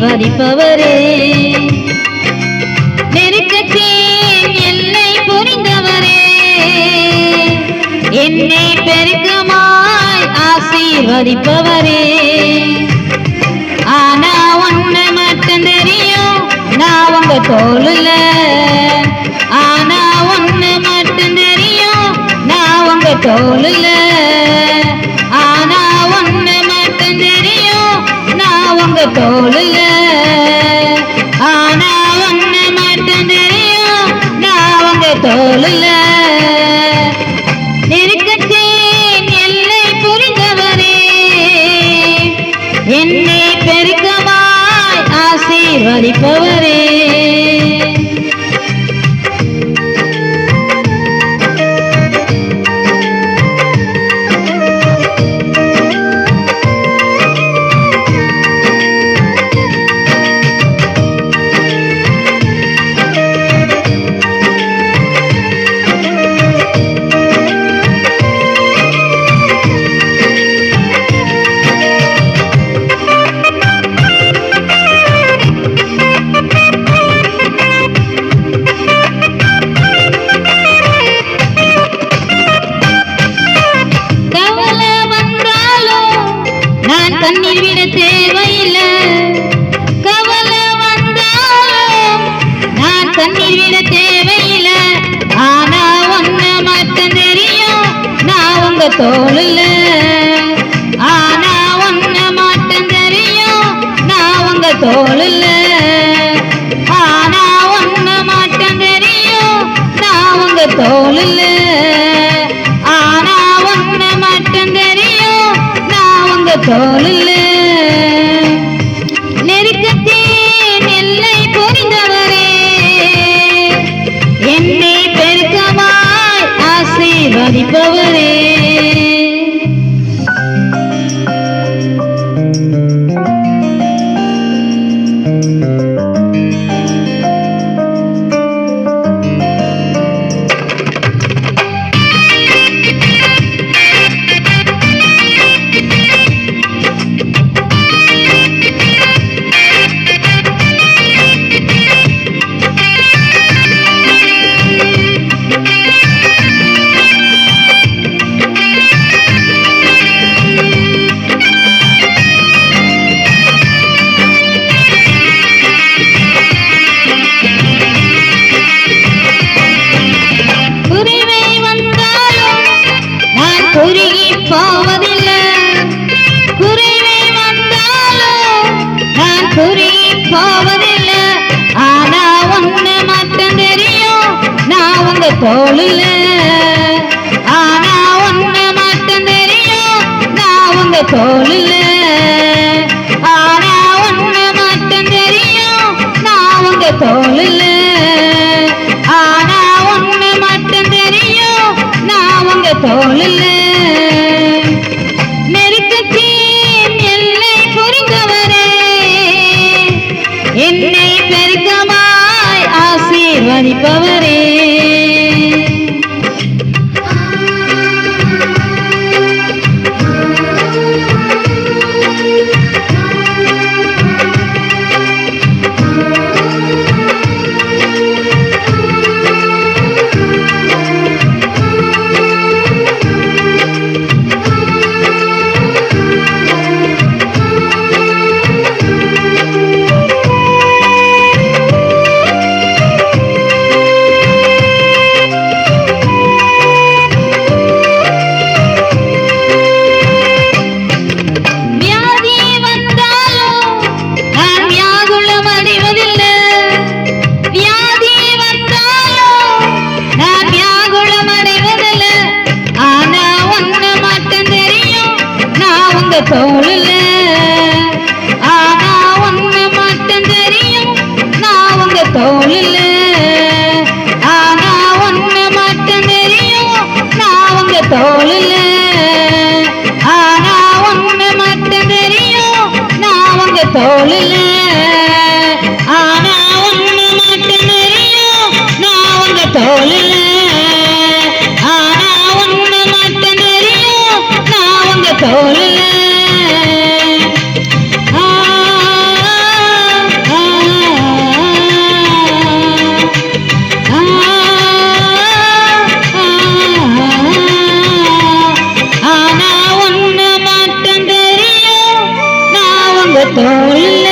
ஆசீர்வதிப்பவரே, நெருக்கத்தின் எல்லை புரிந்தவரே, என்னை பெருக்கமாய் ஆசீர்வதிப்பவரே. ஆனா ஒண்ணு மட்டும் தெரியும், நான் உங்க தோளுல. ஆனா ஒண்ணு மட்டும் தெரியும், நான் உங்க தோளுல. ஆனா ஒண்ணு மட்டும் தெரியும், நான் உங்க தோளுல. ஆனா ஒண்ணு மட்டும் தெரியும், நான் உங்க தோளுல. நெருக்கத்தின் எல்லை புரிந்தவரே, என்னை பெருக்கமாய் ஆசீர்வதிப்பவரே. கண்ணீர் விட தேவையில்லை, கவலை வந்தாலும் நான் கண்ணீர் விட தேவையில்லை. ஆனா ஒண்ணு மட்டும் தெரியும், நான் உங்க தோளுல. ஆனா ஒண்ணு மட்டும் தெரியும், நான் உங்க தோளுல. ஆனா ஒண்ணு மட்டும் தெரியும், நான் உங்க தோளுல. ஆனா ஒண்ணு மட்டும் தெரியும், நான் உங்க தோளுல. நெருக்கத்தின் எல்லை புரிந்தவரே, என்னை பெருக்கமாய் ஆசீர்வதிப்பவரே. குறுகி போவதில்லை, குறைவை வந்தாலும் நான் குறுகி போவதில்லை. ஆனா ஒண்ணு மட்டும் தெரியும், நான் உங்க தோளுல. ஆனா ஒண்ணு மட்டும் தெரியும், நான் உங்க தோளுல. ஆனா ஒண்ணு மட்டும் தெரியும், நான் உங்க தோளுல. ஆனா ஒண்ணு மட்டும் தெரியும், நான் உங்க தோளுல. நெருக்கத்தின் எல்லை புரிந்தவரே, என்னை பெருக்கமாய் ஆசீர்வதிப்பவரே. தோளுல. ஆனா ஒண்ணு மட்டும் தெரியும், நான் உங்க தோளுல. ஆனா ஒண்ணு மட்டும் தெரியும், நான் உங்க தோளுல. ஆனா ஒண்ணு மட்டும் தெரியும், நான் உங்க தோளுல. ஆனா ஒண்ணு மட்டும் தெரியும், நான் உங்க தோளுல. ஆனா ஒண்ணு மட்டும் தெரியும், நான் உங்க தோளுல. தோழி